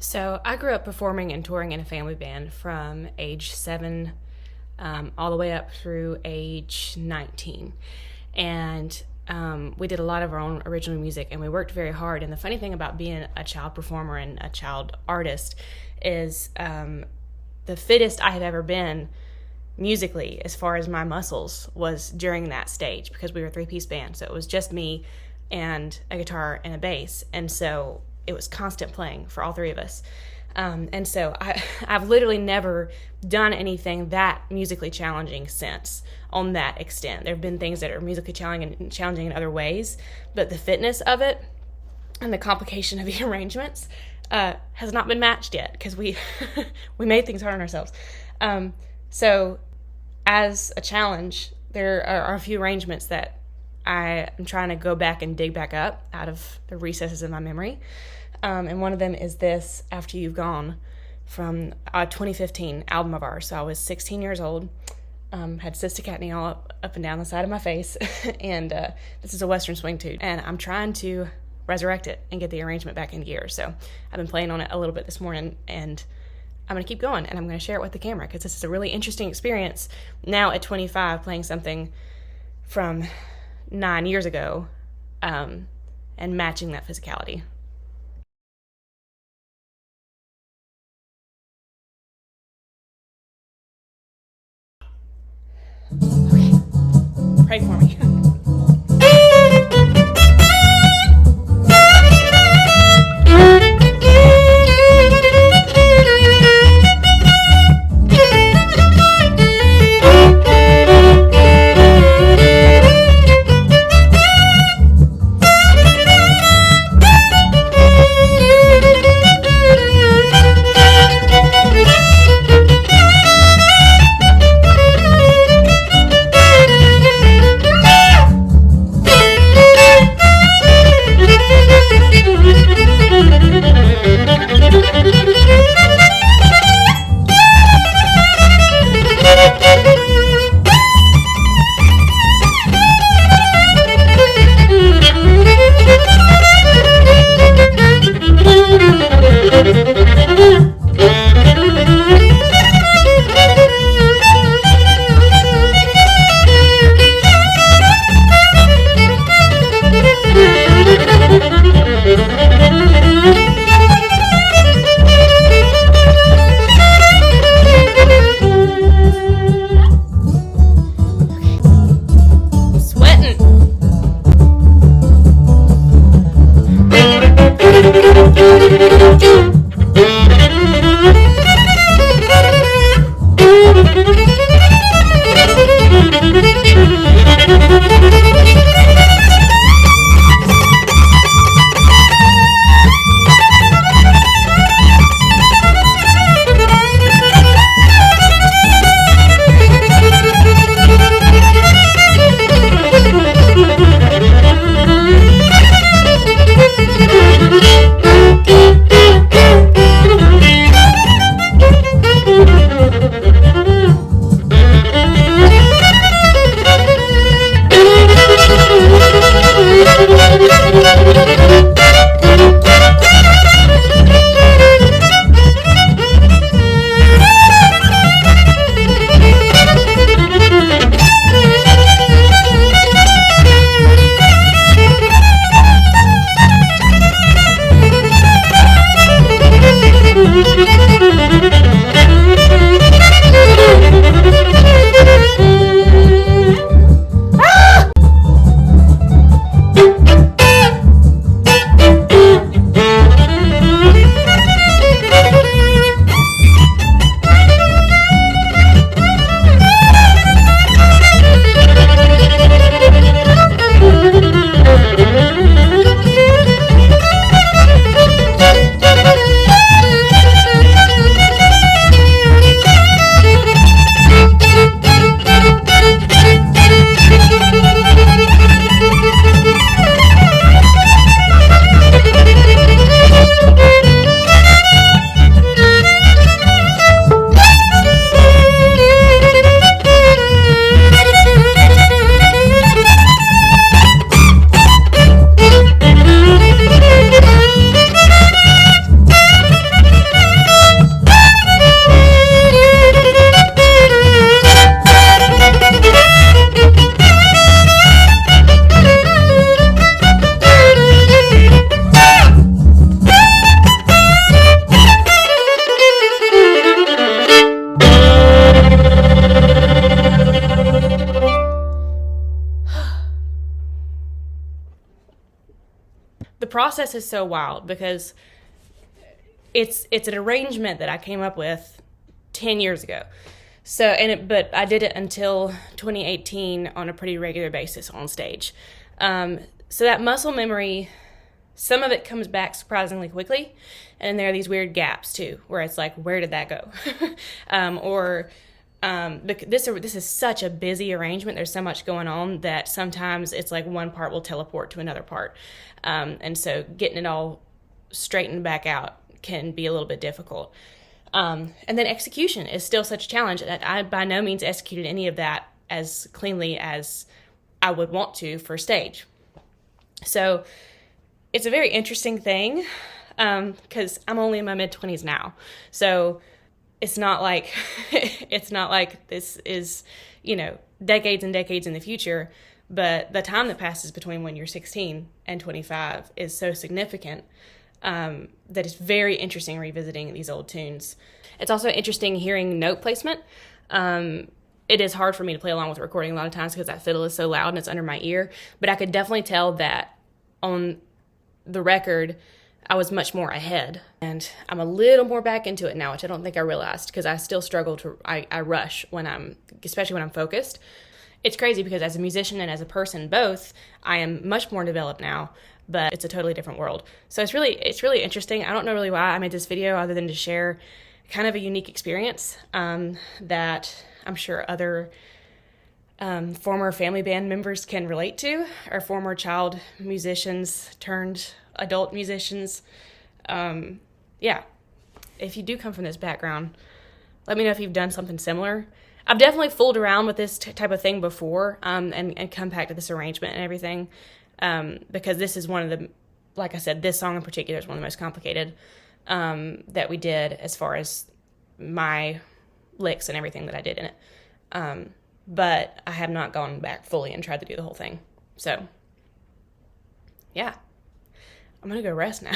So I grew up performing and touring in a family band from age 7 all the way up through age 19. And we did a lot of our own original music and we worked very hard. And the funny thing about being a child performer and a child artist is the fittest I have ever been musically as far as my muscles was during that stage, because we were a 3-piece band. So it was just me and a guitar and a bass. And so it was constant playing for all three of us. And so I've literally never done anything that musically challenging since on that extent. There have been things that are musically challenging in other ways, but the fitness of it and the complication of the arrangements has not been matched yet, because we we made things hard on ourselves. So as a challenge, there are a few arrangements that I am trying to go back and dig back up out of the recesses of my memory. And one of them is this, After You've Gone, from a 2015 album of ours. So I was 16 years old, had cystocatony all up and down the side of my face, and this is a Western swing tune. And I'm trying to resurrect it and get the arrangement back in gear. So I've been playing on it a little bit this morning, and I'm going to keep going, and I'm going to share it with the camera, because this is a really interesting experience now at 25, playing something from 9 years ago, and matching that physicality. Okay, pray for me. process is so wild because it's an arrangement that I came up with 10 years ago. So, but I did it until 2018 on a pretty regular basis on stage. So that muscle memory, some of it comes back surprisingly quickly, and there are these weird gaps too, where it's like, where did that go? This is such a busy arrangement. There's so much going on that sometimes it's like one part will teleport to another part, and so getting it all straightened back out can be a little bit difficult. And then execution is still such a challenge that I by no means executed any of that as cleanly as I would want to for stage. So it's a very interesting thing because I'm only in my mid-20s now. So it's not like this is, decades and decades in the future, but the time that passes between when you're 16 and 25 is so significant that it's very interesting revisiting these old tunes. It's also interesting hearing note placement. It is hard for me to play along with the recording a lot of times because that fiddle is so loud and it's under my ear, but I could definitely tell that on the record I was much more ahead, and I'm a little more back into it now, which I don't think I realized because I still struggle I rush especially when I'm focused. It's crazy because as a musician and as a person both, I am much more developed now, but it's a totally different world. So it's really interesting. I don't know really why I made this video other than to share kind of a unique experience that I'm sure other former family band members can relate to, or former child musicians turned adult musicians. Yeah, if you do come from this background, let me know if you've done something similar. I've definitely fooled around with this type of thing before, and come back to this arrangement and everything, because this is one of the, like I said, this song in particular is one of the most complicated that we did as far as my licks and everything that I did in it. But I have not gone back fully and tried to do the whole thing. So, yeah, I'm going to go rest now.